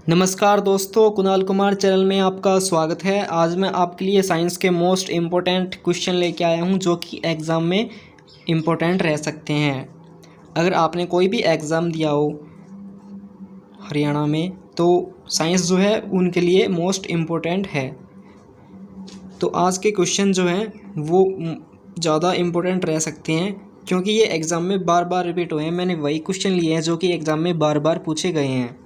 नमस्कार दोस्तों, कुणाल कुमार चैनल में आपका स्वागत है। आज मैं आपके लिए साइंस के मोस्ट इम्पोर्टेंट क्वेश्चन लेके आया हूं जो कि एग्ज़ाम में इम्पोर्टेंट रह सकते हैं। अगर आपने कोई भी एग्ज़ाम दिया हो हरियाणा में तो साइंस जो है उनके लिए मोस्ट इम्पोर्टेंट है। तो आज के क्वेश्चन जो हैं वो ज़्यादा इम्पोर्टेंट रह सकते हैं क्योंकि ये एग्ज़ाम में बार बार रिपीट हुए हैं। मैंने वही क्वेश्चन लिए हैं जो कि एग्ज़ाम में बार बार पूछे गए हैं।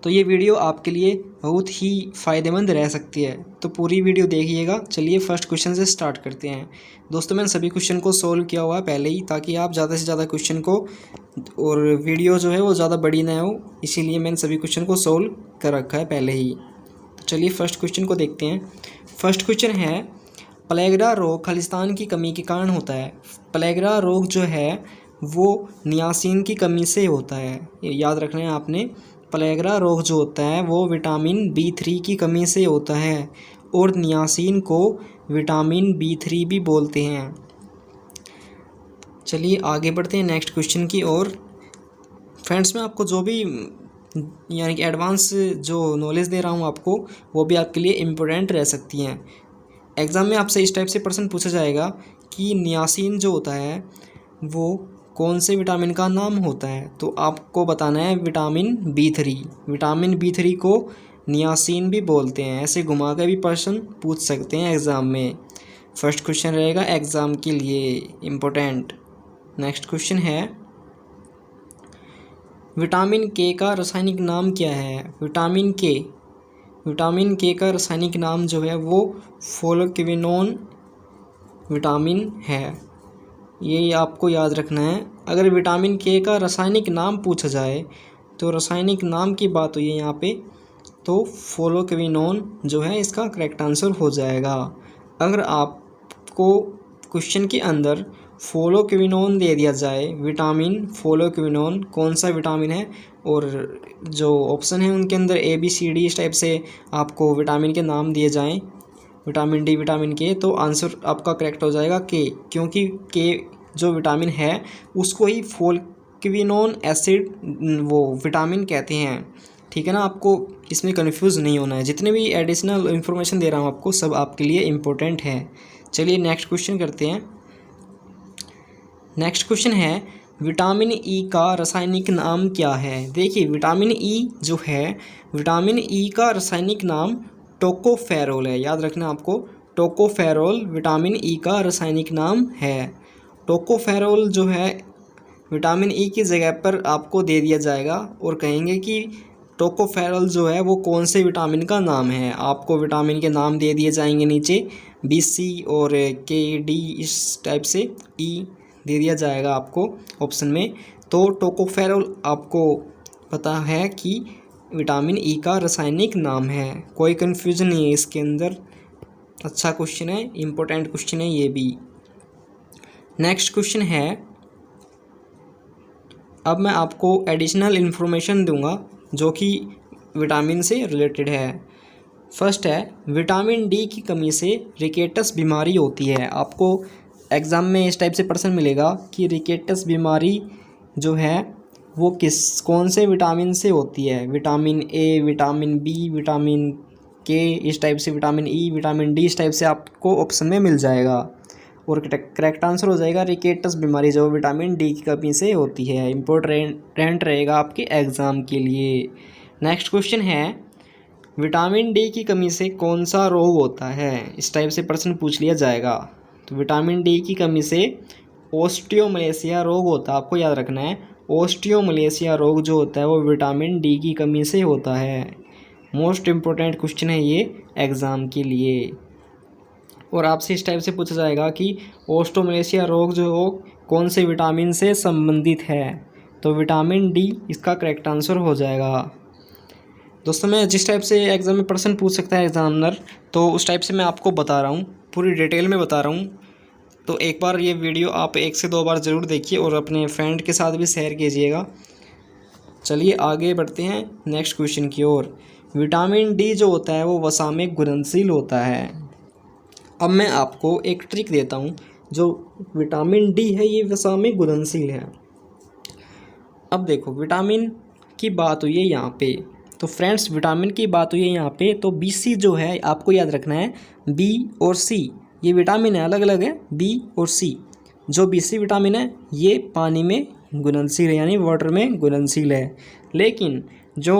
तो ये वीडियो आपके लिए बहुत ही फ़ायदेमंद रह सकती है, तो पूरी वीडियो देखिएगा। चलिए फर्स्ट क्वेश्चन से स्टार्ट करते हैं। दोस्तों मैंने सभी क्वेश्चन को सोल्व किया हुआ है पहले ही, ताकि आप ज़्यादा से ज़्यादा क्वेश्चन को, और वीडियो जो है वो ज़्यादा बड़ी ना हो, इसीलिए मैंने सभी क्वेश्चन को सोल्व कर रखा है पहले ही। तो चलिए फर्स्ट क्वेश्चन को देखते हैं। फर्स्ट क्वेश्चन है, प्लेगरा रोग खालिस्तान की कमी के कारण होता है। प्लेगरा रोग जो है वो नियासिन की कमी से होता है, ये याद रखना है आपने। प्लेगरा रोग जो होता है वो विटामिन B3 की कमी से होता है और नियासिन को विटामिन B3 भी बोलते हैं। चलिए आगे बढ़ते हैं नेक्स्ट क्वेश्चन की ओर। फ्रेंड्स मैं आपको जो भी यानी कि एडवांस जो नॉलेज दे रहा हूँ आपको, वो भी आपके लिए इम्पोर्टेंट रह सकती हैं। एग्ज़ाम में आपसे इस टाइप से प्रश्न पूछा जाएगा कि नियासिन जो होता है वो कौन से विटामिन का नाम होता है, तो आपको बताना है विटामिन B3। विटामिन B3 को नियासिन भी बोलते हैं। ऐसे घुमा कर भी प्रश्न पूछ सकते हैं एग्ज़ाम में। फर्स्ट क्वेश्चन रहेगा एग्ज़ाम के लिए इम्पोर्टेंट। नेक्स्ट क्वेश्चन है, विटामिन K का रासायनिक नाम क्या है। विटामिन K का रासायनिक नाम जो है वो फ्लोक्विनोन विटामिन है, ये आपको याद रखना है। अगर विटामिन K का रासायनिक नाम पूछा जाए तो रासायनिक नाम की बात हुई है यहाँ पे, तो फ्लोक्विनोन जो है इसका करेक्ट आंसर हो जाएगा। अगर आपको क्वेश्चन के अंदर फ्लोक्विनोन दे दिया जाए, विटामिन फ्लोक्विनोन कौन सा विटामिन है, और जो ऑप्शन है उनके अंदर ABCD इस टाइप से आपको विटामिन के नाम दिए जाएँ, विटामिन D, विटामिन K, तो आंसर आपका करेक्ट हो जाएगा K, क्योंकि K जो विटामिन है उसको ही फ्लोक्विनोन एसिड वो विटामिन कहते हैं। ठीक है ना, आपको इसमें कंफ्यूज नहीं होना है। जितने भी एडिशनल इन्फॉर्मेशन दे रहा हूँ आपको, सब आपके लिए इम्पोर्टेंट है। चलिए नेक्स्ट क्वेश्चन करते हैं। नेक्स्ट क्वेश्चन है, विटामिन E का रासायनिक नाम क्या है। देखिए विटामिन E जो है, विटामिन E का रासायनिक नाम टोकोफेरोल है। याद रखना आपको, टोकोफेरोल विटामिन E का रासायनिक नाम है। टोकोफेरोल जो है विटामिन E की जगह पर आपको दे दिया जाएगा और कहेंगे कि टोकोफेरोल जो है वो कौन से विटामिन का नाम है। आपको विटामिन के नाम दे दिए जाएंगे नीचे, BC और KD इस टाइप से E दे दिया जाएगा आपको ऑप्शन में। तो टोकोफेरोल आपको पता है कि विटामिन E का रासायनिक नाम है, कोई कन्फ्यूजन नहीं है इसके अंदर। अच्छा क्वेश्चन है, इम्पोर्टेंट क्वेश्चन है ये भी। नेक्स्ट क्वेश्चन है, अब मैं आपको एडिशनल इन्फॉर्मेशन दूंगा जो कि विटामिन से रिलेटेड है। फर्स्ट है, विटामिन D की कमी से रिकेटस बीमारी होती है। आपको एग्ज़ाम में इस टाइप से प्रश्न मिलेगा कि रिकेटस बीमारी जो है वो कौन से विटामिन से होती है। Vitamin A, vitamin B, vitamin K इस टाइप से, विटामिन E, विटामिन D इस टाइप से आपको ऑप्शन में मिल जाएगा और करेक्ट आंसर हो जाएगा रिकेटस बीमारी जो विटामिन D की कमी से होती है। इम्पोर्टेंट रहेगा आपके एग्ज़ाम के लिए। नेक्स्ट क्वेश्चन है, विटामिन D की कमी से कौन सा रोग होता है। इस टाइप से प्रश्न पूछ लिया जाएगा। तो विटामिन D की कमी से ऑस्टियोमलेशिया रोग होता है, आपको याद रखना है। ऑस्टियोमलेशिया रोग जो होता है वो विटामिन D की कमी से होता है। मोस्ट इम्पोर्टेंट क्वेश्चन है ये एग्ज़ाम के लिए। और आपसे इस टाइप से पूछा जाएगा कि ऑस्टियोमलेशिया रोग जो हो कौन से विटामिन से संबंधित है, तो विटामिन D इसका करेक्ट आंसर हो जाएगा। दोस्तों मैं जिस टाइप से एग्ज़ाम में प्रश्न पूछ सकता है एग्जामिनर, तो उस टाइप से मैं आपको बता रहा हूँ, पूरी डिटेल में बता रहा हूँ। तो एक बार ये वीडियो आप 1 से 2 बार ज़रूर देखिए और अपने फ्रेंड के साथ भी शेयर कीजिएगा। चलिए आगे बढ़ते हैं नेक्स्ट क्वेश्चन की ओर। विटामिन D जो होता है वो वसा में घुलनशील होता है। अब मैं आपको एक ट्रिक देता हूँ, जो विटामिन D है ये वसा में घुलनशील है। अब देखो विटामिन की बात हुई है यहाँ पे, तो फ्रेंड्स विटामिन की बात हुई है यहाँ पे, तो BC जो है आपको याद रखना है, B और C ये विटामिन है, अलग अलग है B और C। जो BC विटामिन है ये पानी में घुलनशील है, यानी वाटर में घुलनशील है। लेकिन जो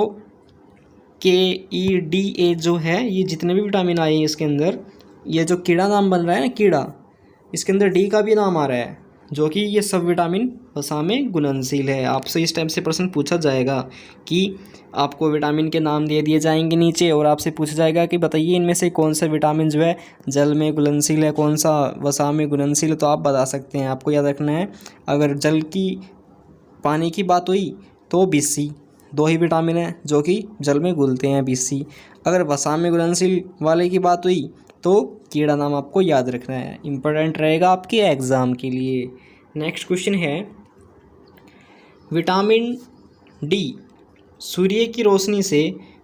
KEDA जो है, ये जितने भी विटामिन आए हैं इसके अंदर, ये जो कीड़ा नाम बन रहा है ना, कीड़ा, इसके अंदर D का भी नाम आ रहा है, जो कि ये सब विटामिन वसा में घुलनशील है। आपसे इस टाइप से प्रश्न पूछा जाएगा कि आपको विटामिन के नाम दे दिए जाएंगे नीचे, और आपसे पूछा जाएगा कि बताइए इनमें से कौन सा विटामिन जो है जल में घुलनशील है, कौन सा वसा में घुलनशील है, तो आप बता सकते हैं। आपको याद रखना है, अगर जल की पानी की बात हुई तो BC, 2 ही विटामिन है जो कि जल में घुलते हैं, BC। अगर वसा में घुलनशील वाले की बात हुई तो कीड़ा नाम आपको याद रखना है, इम्पोर्टेंट रहेगा आपके एग्ज़ाम के लिए। नेक्स्ट क्वेश्चन है, विटामिन D सूर्य की रोशनी से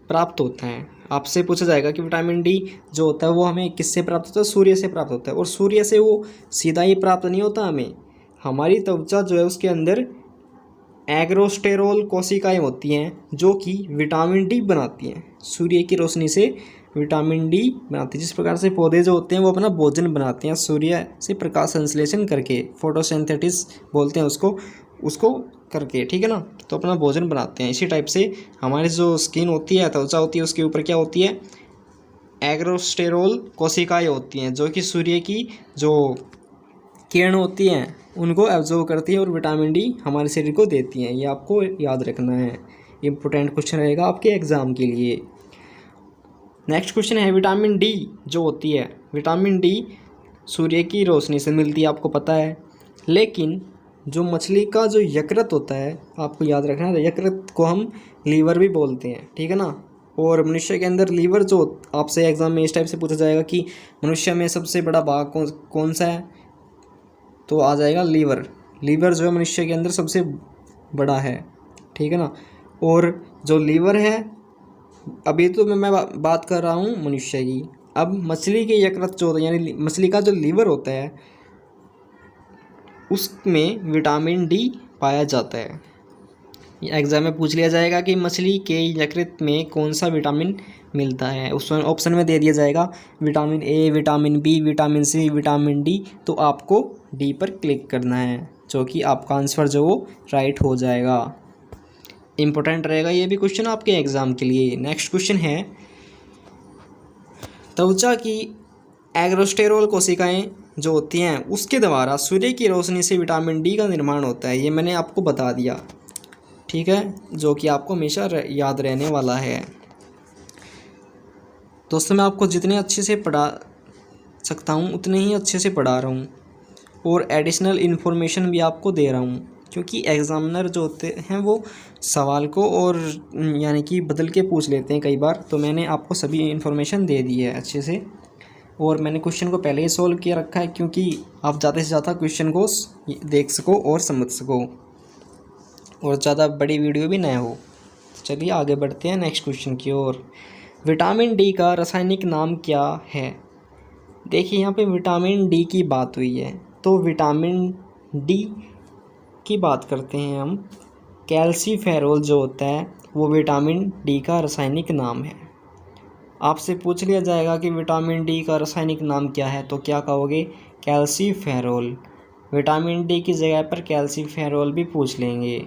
प्राप्त होता है। आपसे पूछा जाएगा कि विटामिन D जो होता है वो हमें किससे प्राप्त होता है, सूर्य से प्राप्त होता है। और सूर्य से वो सीधा ही प्राप्त नहीं होता, हमारी त्वचा जो है उसके अंदर एग्रोस्टेरोल कोशिकाएं होती हैं जो कि विटामिन D बनाती हैं। सूर्य की रोशनी से विटामिन D बनाती है। जिस प्रकार से पौधे जो होते हैं वो अपना भोजन बनाते हैं सूर्य से प्रकाश संश्लेषण करके, फोटोसिंथेसिस बोलते हैं उसको करके, ठीक है ना, तो अपना भोजन बनाते हैं। इसी टाइप से हमारी जो स्किन होती है, त्वचा होती है, उसके ऊपर क्या होती है, एग्रोस्टेरोल कोशिकाएं होती हैं जो कि सूर्य की जो किरण होती हैं उनको एब्जॉर्व करती है और विटामिन D हमारे शरीर को देती हैं। ये आपको याद रखना है, इम्पोर्टेंट क्वेश्चन रहेगा आपके एग्ज़ाम के लिए। नेक्स्ट क्वेश्चन है, विटामिन D जो होती है, विटामिन D सूर्य की रोशनी से मिलती है, आपको पता है। लेकिन जो मछली का जो यकृत होता है, आपको याद रखना है, यकृत को हम लीवर भी बोलते हैं, ठीक है ना। और मनुष्य के अंदर लीवर जो आपसे एग्ज़ाम में इस टाइप से पूछा जाएगा कि मनुष्य में सबसे बड़ा भाग कौन सा है, तो आ जाएगा लीवर। लीवर जो है मनुष्य के अंदर सबसे बड़ा है, ठीक है ना। और जो लीवर है, अभी तो मैं बात कर रहा हूँ मनुष्य की। अब मछली के यकृत जो होता है, यानी मछली का जो लीवर होता है, उसमें विटामिन D पाया जाता है। एग्ज़ाम में पूछ लिया जाएगा कि मछली के यकृत में कौन सा विटामिन मिलता है, उस ऑप्शन में दे दिया जाएगा vitamin A, vitamin B, vitamin C, vitamin D। तो आपको D पर क्लिक करना है, जो कि आपका आंसर जो वो राइट हो जाएगा। इम्पोर्टेंट रहेगा ये भी क्वेश्चन आपके एग्ज़ाम के लिए। नेक्स्ट क्वेश्चन है, त्वचा की एग्रोस्टेरोल कोशिकाएं जो होती हैं उसके द्वारा सूर्य की रोशनी से विटामिन D का निर्माण होता है। ये मैंने आपको बता दिया, ठीक है, जो कि आपको हमेशा याद रहने वाला है। दोस्तों मैं आपको जितने अच्छे से पढ़ा सकता हूँ उतने ही अच्छे से पढ़ा रहा हूँ, और एडिशनल इन्फॉर्मेशन भी आपको दे रहा हूँ, क्योंकि एग्ज़ामिनर जो होते हैं वो सवाल को और यानी कि बदल के पूछ लेते हैं कई बार। तो मैंने आपको सभी इन्फॉर्मेशन दे दी है अच्छे से, और मैंने क्वेश्चन को पहले ही सॉल्व किया रखा है, क्योंकि आप ज़्यादा से ज़्यादा क्वेश्चन को देख सको और समझ सको, और ज़्यादा बड़ी वीडियो भी ना हो। चलिए आगे बढ़ते हैं नेक्स्ट क्वेश्चन की ओर। विटामिन D का रासायनिक नाम क्या है? देखिए यहाँ पे विटामिन D की बात हुई है, तो विटामिन D की बात करते हैं हम। कैल्सीफेरोल जो होता है वो विटामिन D का रासायनिक नाम है। आपसे पूछ लिया जाएगा कि विटामिन D का रासायनिक नाम क्या है, तो क्या कहोगे, कैल्सीफेरोल। विटामिन D की जगह पर कैल्सीफेरोल भी पूछ लेंगे,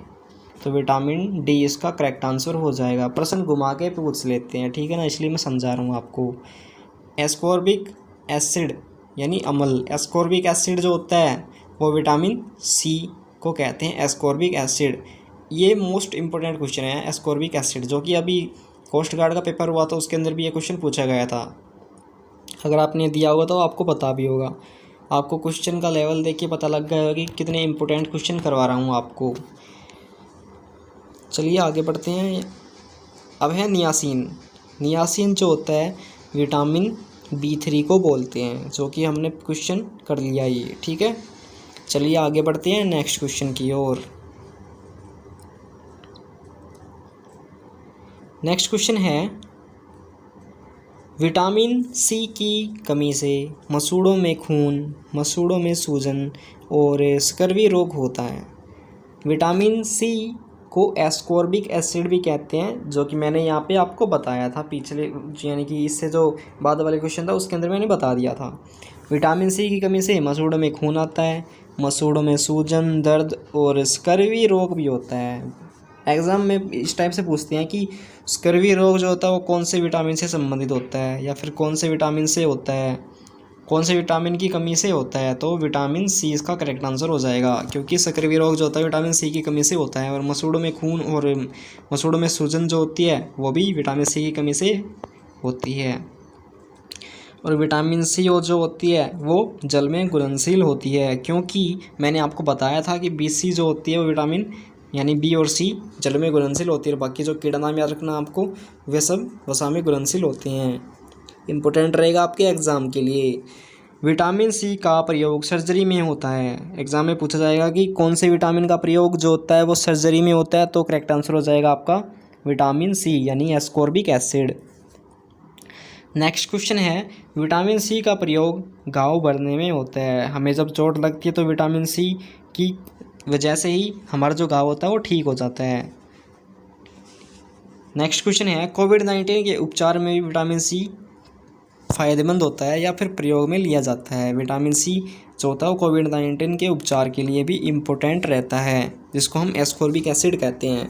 तो विटामिन D इसका करेक्ट आंसर हो जाएगा। प्रश्न घुमा के पूछ लेते हैं, ठीक है ना, इसलिए मैं समझा रहा हूँ आपको। एस्कॉर्बिक एसिड यानी अम्ल, एस्कॉर्बिक एसिड जो होता है वो विटामिन C को कहते हैं, एस्कॉर्बिक एसिड। ये मोस्ट इंपॉर्टेंट क्वेश्चन है, एस्कॉर्बिक एसिड, जो कि अभी कोस्ट गार्ड का पेपर हुआ था उसके अंदर भी ये क्वेश्चन पूछा गया था। अगर आपने दिया होगा तो आपको पता भी होगा। आपको क्वेश्चन का लेवल देख के पता लग गया होगा कि कितने इंपॉर्टेंट क्वेश्चन करवा रहा हूँ आपको। चलिए आगे बढ़ते हैं। अब है नियासिन। नियासिन जो होता है विटामिन B3 को बोलते हैं, जो कि हमने क्वेश्चन कर लिया ये, ठीक है। चलिए आगे बढ़ते हैं नेक्स्ट क्वेश्चन की ओर। नेक्स्ट क्वेश्चन है, विटामिन C की कमी से मसूड़ों में खून, मसूड़ों में सूजन और स्कर्वी रोग होता है। विटामिन C को एस्कॉर्बिक एसिड भी कहते हैं, जो कि मैंने यहाँ पे आपको बताया था पिछले, यानी कि इससे जो बाद वाले क्वेश्चन था उसके अंदर मैंने बता दिया था। विटामिन सी की कमी से मसूड़ों में खून आता है, मसूड़ों में सूजन, दर्द और स्कर्वी रोग भी होता है। एग्ज़ाम में इस टाइप से पूछते हैं कि स्कर्वी रोग जो होता है वो कौन से विटामिन से संबंधित होता है, या फिर कौन से विटामिन से होता है, कौन से विटामिन की कमी से होता है, तो विटामिन सी इसका करेक्ट आंसर हो जाएगा, क्योंकि स्कर्वी रोग जो होता है विटामिन सी की कमी से होता है। और मसूड़ों में खून और मसूड़ों में सूजन जो होती है वो भी विटामिन सी की कमी से होती है। और विटामिन सी जो होती है वो जल में घुलनशील होती है, क्योंकि मैंने आपको बताया था कि बी सी जो होती है वो विटामिन यानी बी और सी जल में घुलनशील होती है, और बाकी जो कीड़ा नाम याद रखना आपको, वे सब वसा में घुलनशील होते हैं। इम्पोर्टेंट रहेगा आपके एग्ज़ाम के लिए। विटामिन सी का प्रयोग सर्जरी में होता है। एग्ज़ाम में पूछा जाएगा कि कौन से विटामिन का प्रयोग जो होता है वो सर्जरी में होता है, तो करेक्ट आंसर हो जाएगा आपका विटामिन सी यानी एस्कॉर्बिक एसिड। नेक्स्ट क्वेश्चन है, विटामिन सी का प्रयोग घाव भरने में होता है। हमें जब चोट लगती है तो विटामिन सी की वजह से ही हमारा जो घाव होता है वो ठीक हो जाता है। नेक्स्ट क्वेश्चन है, कोविड-19 के उपचार में भी विटामिन सी फ़ायदेमंद होता है या फिर प्रयोग में लिया जाता है। विटामिन सी जो होता है वो कोविड-19 के उपचार के लिए भी इम्पोर्टेंट रहता है, जिसको हम एस्कॉर्बिक एसिड कहते हैं।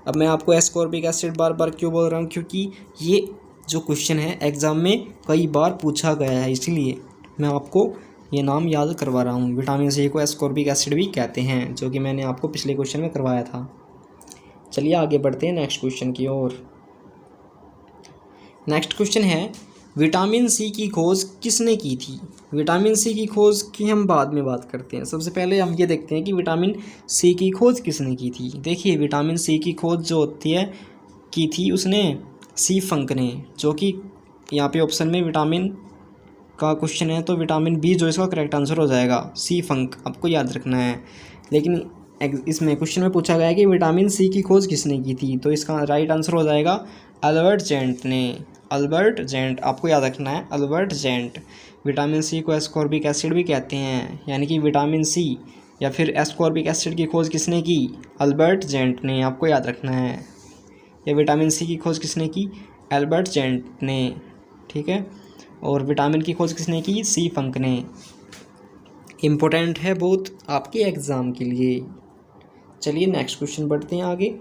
अब मैं आपको एस्कॉर्बिक एसिड बार बार क्यों बोल रहा हूँ, क्योंकि ये जो क्वेश्चन है एग्ज़ाम में कई बार पूछा गया है, इसलिए मैं आपको ये नाम याद करवा रहा हूँ। विटामिन सी को एस्कॉर्बिक एसिड भी कहते हैं, जो कि मैंने आपको पिछले क्वेश्चन में करवाया था। चलिए आगे बढ़ते हैं नेक्स्ट क्वेश्चन की ओर। नेक्स्ट क्वेश्चन है, विटामिन सी की खोज किसने की थी। विटामिन सी की खोज की हम बाद में बात करते हैं, सबसे पहले हम ये देखते हैं कि विटामिन सी की खोज किसने की थी। देखिए, विटामिन सी की खोज जो होती है की थी उसने सी फंक ने, जो कि यहाँ पे ऑप्शन में विटामिन का क्वेश्चन है तो विटामिन बी जो इसका करेक्ट आंसर हो जाएगा, सी फंक आपको याद रखना है। लेकिन इसमें क्वेश्चन में पूछा गया है कि विटामिन सी की खोज किसने की थी, तो इसका राइट आंसर हो जाएगा अल्बर्ट जेंट ने। अल्बर्ट जेंट आपको याद रखना है, अल्बर्ट जेंट। विटामिन सी को एस्कॉर्बिक एसिड भी कहते हैं, यानी कि विटामिन सी या फिर एस्कॉर्बिक एसिड की खोज किसने की, अल्बर्ट जेंट ने, आपको याद रखना है। या विटामिन सी की खोज किसने की, अल्बर्ट जेंट ने, ठीक है। और विटामिन की खोज किसने की, सी फंक ने। इम्पोर्टेंट है बहुत आपके एग्ज़ाम के लिए। चलिए नेक्स्ट क्वेश्चन बढ़ते हैं आगे।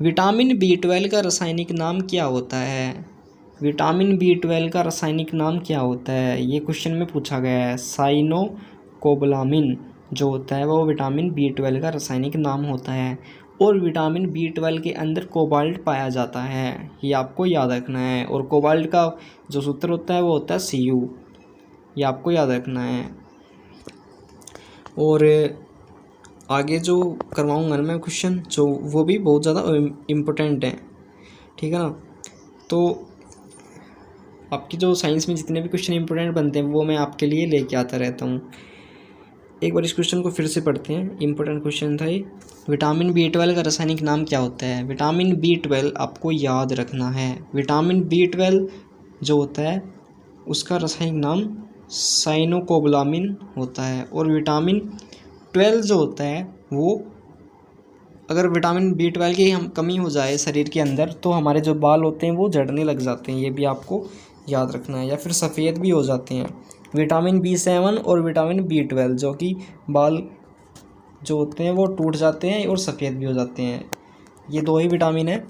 विटामिन बी12 का रासायनिक नाम क्या होता है। विटामिन बी12 का रासायनिक नाम क्या होता है, ये क्वेश्चन में पूछा गया है। साइनोकोबालामिन जो होता है वो विटामिन बी12 का रासायनिक नाम होता है, और विटामिन बी12 के अंदर कोबाल्ट पाया जाता है, ये आपको याद रखना है। और कोबाल्ट का जो सूत्र होता है वो होता है Cu, ये आपको याद रखना है। और आगे जो करवाऊँगा ना मैं क्वेश्चन, जो वो भी बहुत ज़्यादा इम्पोर्टेंट है, ठीक है ना। तो आपकी जो साइंस में जितने भी क्वेश्चन इंपॉर्टेंट बनते हैं वो मैं आपके लिए लेके आता रहता हूँ। एक बार इस क्वेश्चन को फिर से पढ़ते हैं, इंपॉर्टेंट क्वेश्चन था ये। विटामिन बी12 का रासायनिक नाम क्या होता है। विटामिन बी12 आपको याद रखना है, विटामिन बी12 जो होता है उसका रासायनिक नाम साइनोकोबालामिन होता है। और विटामिन 12 जो होता है वो, अगर विटामिन बी12 की हम कमी हो जाए शरीर के अंदर तो हमारे जो बाल होते हैं वो झड़ने लग जाते हैं, ये भी आपको याद रखना है, या फिर सफ़ेद भी हो जाते हैं। विटामिन बी7 और विटामिन बी12 जो कि बाल जो होते हैं वो टूट जाते हैं और सफ़ेद भी हो जाते हैं। ये दो ही विटामिन हैं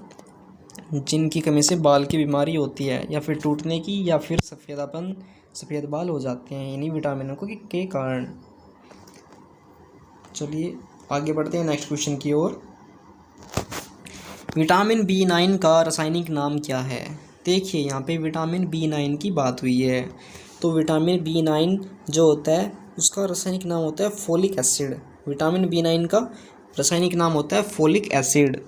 जिनकी कमी से बाल की बीमारी होती है, या फिर टूटने की, या फिर सफ़ेद बाल हो जाते हैं इन्हीं विटामिनों के कारण। चलिए आगे बढ़ते हैं नेक्स्ट क्वेश्चन की ओर। विटामिन बी9 का रासायनिक नाम क्या है। देखिए यहाँ पे विटामिन बी9 की बात हुई है, तो विटामिन बी9 जो होता है उसका रासायनिक नाम होता है फोलिक एसिड। विटामिन बी9 का रासायनिक नाम होता है फोलिक एसिड।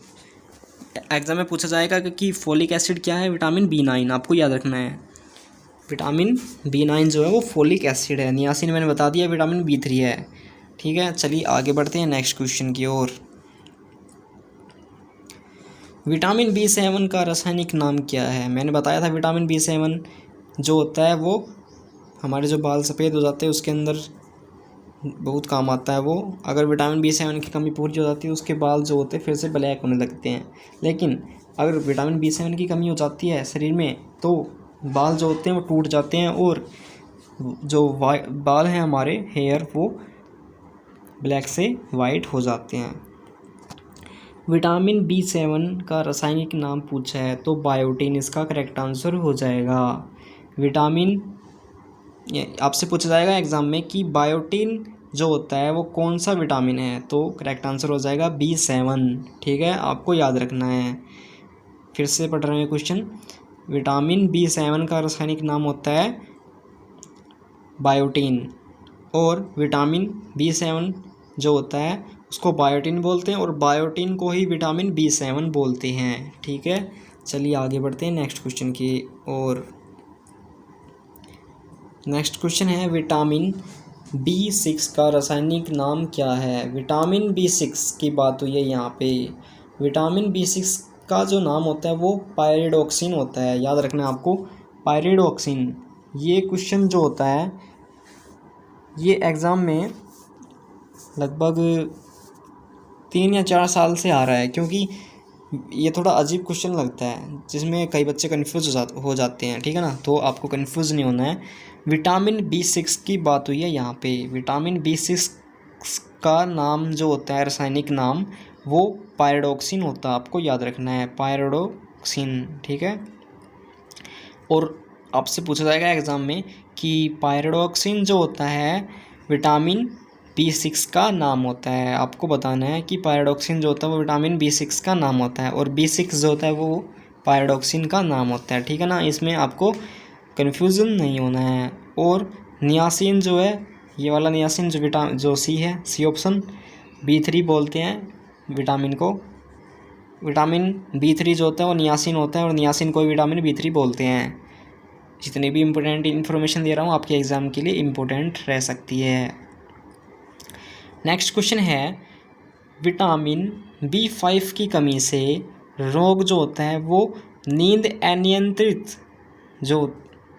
एग्जाम में पूछा जाएगा कि फोलिक एसिड क्या है, विटामिन बी9 आपको याद रखना है। विटामिन बी9 जो है वो फोलिक एसिड है। नियासिन मैंने बता दिया विटामिन बी3 है, ठीक है। चलिए आगे बढ़ते हैं नेक्स्ट क्वेश्चन की ओर। विटामिन बी7 का रासायनिक नाम क्या है। मैंने बताया था विटामिन बी7 जो होता है वो हमारे जो बाल सफ़ेद हो जाते हैं उसके अंदर बहुत काम आता है वो। अगर विटामिन B7 की कमी पूरी हो जाती है उसके बाल जो होते हैं फिर से ब्लैक होने लगते हैं। लेकिन अगर विटामिन B7 की कमी हो जाती है शरीर में तो बाल जो होते हैं वो टूट जाते हैं और जो बाल हैं हमारे हेयर वो ब्लैक से वाइट हो जाते हैं। विटामिन B7 का रासायनिक नाम पूछा है तो बायोटिन इसका करेक्ट आंसर हो जाएगा। विटामिन आपसे पूछा जाएगा एग्जाम में कि बायोटिन जो होता है वो कौन सा विटामिन है, तो करेक्ट आंसर हो जाएगा B7। ठीक है, आपको याद रखना है। फिर से पढ़ रहे हैं क्वेश्चन। विटामिन B7 का रासायनिक नाम होता है बायोटिन और विटामिन B7 जो होता है उसको बायोटिन बोलते हैं और बायोटिन को ही विटामिन B7 बोलते हैं। ठीक है, चलिए आगे बढ़ते हैं नेक्स्ट क्वेश्चन की ओर। नेक्स्ट क्वेश्चन है विटामिन B6 का रासायनिक नाम क्या है। विटामिन B6 की बात हुई है यहाँ पे। विटामिन B6 का जो नाम होता है वो पायरिडोक्सिन होता है, याद रखना है आपको, पायरिडोक्सिन। ये क्वेश्चन जो होता है ये एग्ज़ाम में लगभग 3 या 4 साल से आ रहा है, क्योंकि ये थोड़ा अजीब क्वेश्चन लगता है जिसमें कई बच्चे कन्फ्यूज़ हो जाते हैं। ठीक है ना, तो आपको कन्फ्यूज़ नहीं होना है। विटामिन B6 की बात हुई है यहाँ पे। विटामिन B6 का नाम जो होता है रासायनिक नाम वो पायरिडोक्सिन होता है, आपको याद रखना है, पायरिडोक्सिन। ठीक है, और आपसे पूछा जाएगा एग्ज़ाम में कि पायरिडोक्सिन जो होता है विटामिन B6 का नाम होता है। आपको बताना है कि पायरिडोक्सिन जो होता है वो विटामिन B6 का नाम होता है और B6 जो होता है वो पायरिडोक्सिन का नाम होता है। ठीक है ना, इसमें आपको कन्फ्यूज़न नहीं होना है। और नियासिन जो है, ये वाला नियासिन जो सी है, सी ऑप्शन, B3 बोलते हैं विटामिन को। विटामिन B3 जो होता है वो नियासिन होता है और नियासिन को विटामिन B3 बोलते हैं। जितनी भी इम्पोर्टेंट इन्फॉर्मेशन दे रहा हूँ आपके एग्ज़ाम के लिए इम्पोर्टेंट रह सकती है। नेक्स्ट क्वेश्चन है विटामिन B5 की कमी से रोग जो होता है वो नींद अनियंत्रित, जो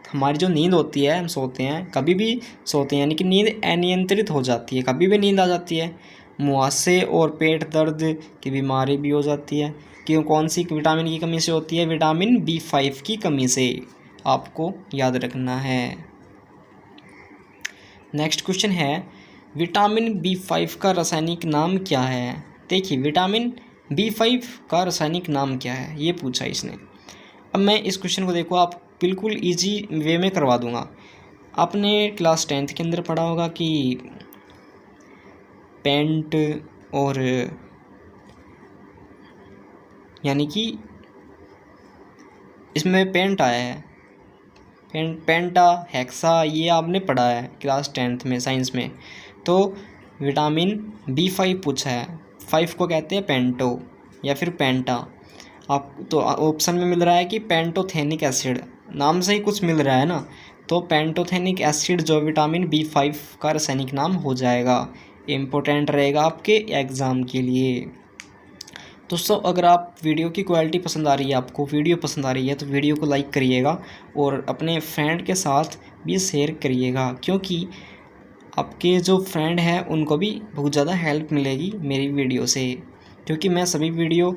हमारी जो नींद होती है, हम सोते हैं, कभी भी सोते हैं, यानी कि नींद अनियंत्रित हो जाती है, कभी भी नींद आ जाती है। मुहासे और पेट दर्द की बीमारी भी हो जाती है। क्यों, कौन सी विटामिन की कमी से होती है? विटामिन B5 की कमी से, आपको याद रखना है। नेक्स्ट क्वेश्चन है विटामिन B5 का रासायनिक नाम क्या है। देखिए, विटामिन B5 का रासायनिक नाम क्या है ये पूछा इसने। अब मैं इस क्वेश्चन को देखो, आप बिल्कुल इजी वे में करवा दूंगा। आपने क्लास 10th के अंदर पढ़ा होगा कि पेंट और यानी कि इसमें पेंट आया है, पेंटा, हेक्सा, ये आपने पढ़ा है क्लास 10th में साइंस में। तो विटामिन B5 पूछा है, 5 को कहते हैं पेंटो या फिर पेंटा। आप तो ऑप्शन में मिल रहा है कि पेंटोथेनिक एसिड, नाम से ही कुछ मिल रहा है ना, तो पेंटोथेनिक एसिड जो विटामिन B5 का रासायनिक नाम हो जाएगा। इम्पोर्टेंट रहेगा आपके एग्ज़ाम के लिए। दोस्तों, अगर आप वीडियो की क्वालिटी पसंद आ रही है, आपको वीडियो पसंद आ रही है, तो वीडियो को लाइक करिएगा और अपने फ्रेंड के साथ भी शेयर करिएगा, क्योंकि आपके जो फ्रेंड हैं उनको भी बहुत ज़्यादा हेल्प मिलेगी मेरी वीडियो से। क्योंकि मैं सभी वीडियो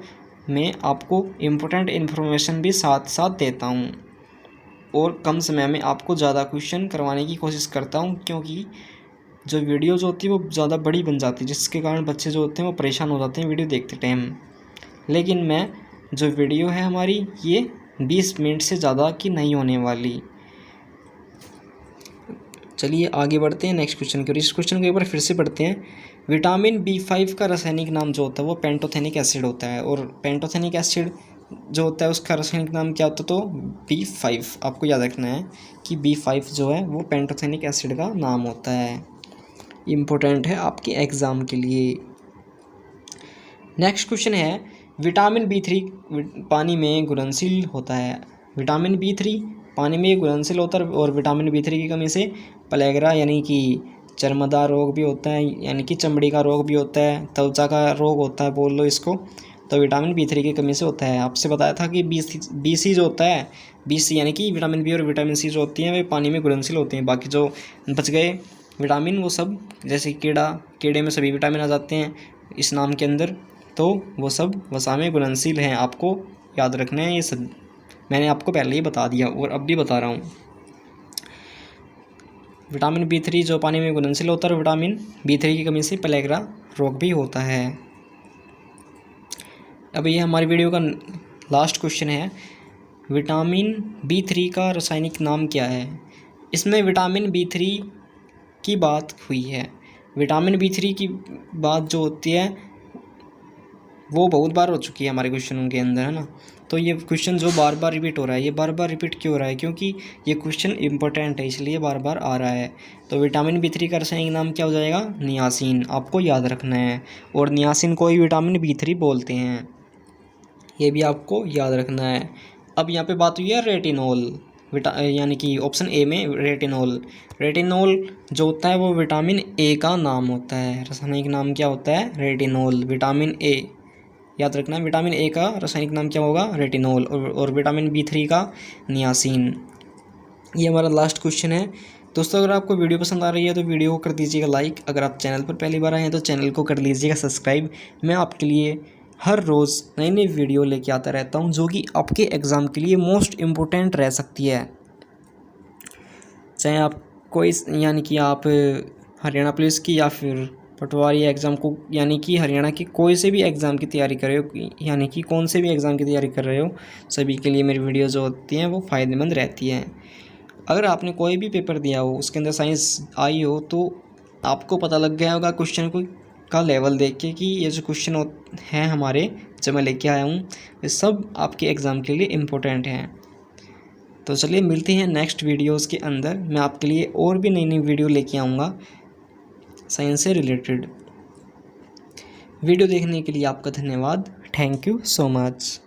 में आपको इम्पोर्टेंट इन्फॉर्मेशन भी साथ साथ देता हूँ और कम समय में आपको ज़्यादा क्वेश्चन करवाने की कोशिश करता हूँ, क्योंकि जो वीडियो जो होती है वो ज़्यादा बड़ी बन जाती है, जिसके कारण बच्चे जो होते हैं वो परेशान हो जाते हैं वीडियो देखते टाइम। लेकिन मैं जो वीडियो है हमारी ये 20 मिनट से ज़्यादा की नहीं होने वाली। चलिए आगे बढ़ते हैं नेक्स्ट क्वेश्चन की। इस क्वेश्चन को एक बार फिर से पढ़ते हैं। विटामिन B5 का रासायनिक नाम जो होता है वो पेंटोथेनिक एसिड होता है और पेंटोथेनिक एसिड जो होता है उसका रासायनिक नाम क्या होता है? तो B5। आपको याद रखना है कि B5 जो है वो पेंटोथेनिक एसिड का नाम होता है। इम्पोर्टेंट है आपके एग्ज़ाम के लिए। नेक्स्ट क्वेश्चन है विटामिन B3 पानी में घुलनशील होता है। विटामिन B3 पानी में घुलनशील होता है और विटामिन B3 की कमी से प्लेगरा यानी कि चर्मदार रोग भी होता है, यानी कि चमड़ी का रोग भी होता है, त्वचा का रोग होता है, बोल लो इसको, तो विटामिन B3 की कमी से होता है। आपसे बताया था कि BC जो होता है, BC यानी कि विटामिन B और विटामिन C जो होती हैं वे पानी में घुलनशील होते हैं। बाकी जो बच गए विटामिन वो सब, जैसे कीड़े में सभी विटामिन आ जाते हैं इस नाम के अंदर, तो वो सब वसा में घुलनशील हैं। आपको याद रखना है ये सब, मैंने आपको पहले ही बता दिया और अब भी बता रहा हूँ। विटामिन B3 जो पानी में घुलनशील होता है, विटामिन B3 की कमी से पेलेग्रा रोग भी होता है। अब ये हमारी वीडियो का लास्ट क्वेश्चन है, विटामिन B3 का रासायनिक नाम क्या है। इसमें विटामिन B3 की बात हुई है। विटामिन B3 की बात जो होती है वो बहुत बार हो चुकी है हमारे क्वेश्चनों के अंदर, है ना। तो ये क्वेश्चन जो बार बार रिपीट हो रहा है, ये बार बार रिपीट क्यों हो रहा है, क्योंकि ये क्वेश्चन इंपॉर्टेंट है, इसलिए बार बार आ रहा है। तो विटामिन B3 का रासायनिक नाम क्या हो जाएगा, नियासिन, आपको याद रखना है। और नियासिन को ही विटामिन B3 बोलते हैं, ये भी आपको याद रखना है। अब यहाँ पे बात हुई है रेटिनॉल, यानी कि ऑप्शन ए में रेटिनॉल। रेटिनॉल जो होता है वो विटामिन ए का नाम होता है, रासायनिक नाम क्या होता है, रेटिनॉल, विटामिन ए, याद रखना। विटामिन ए का रासायनिक नाम क्या होगा, रेटिनॉल, और विटामिन B3 का नियासिन। ये हमारा लास्ट क्वेश्चन है। दोस्तों अगर आपको वीडियो पसंद आ रही है तो वीडियो को कर दीजिएगा लाइक, अगर आप चैनल पर पहली बार आए हैं तो चैनल को कर लीजिएगा सब्सक्राइब। मैं आपके लिए हर रोज़ नई नई वीडियो लेके आता रहता हूँ जो कि आपके एग्ज़ाम के लिए मोस्ट इम्पोर्टेंट रह सकती है। चाहे आप कोई, यानी कि आप हरियाणा पुलिस की या फिर पटवारी एग्ज़ाम को, यानी कि हरियाणा की कोई से भी एग्ज़ाम की तैयारी कर रहे हो, यानी कि कौन से भी एग्ज़ाम की तैयारी कर रहे हो, सभी के लिए मेरी वीडियो जो होती हैं वो फ़ायदेमंद रहती हैं। अगर आपने कोई भी पेपर दिया हो उसके अंदर साइंस आई हो तो आपको पता लग गया होगा क्वेश्चन को का लेवल देख के कि ये जो क्वेश्चन हैं हमारे जो मैं लेके आया हूँ ये सब आपके एग्ज़ाम के लिए इम्पोर्टेंट हैं। तो चलिए मिलते हैं नेक्स्ट वीडियोज़ के अंदर, मैं आपके लिए और भी नई नई वीडियो लेके आऊँगा साइंस से रिलेटेड। वीडियो देखने के लिए आपका धन्यवाद। Thank you so much.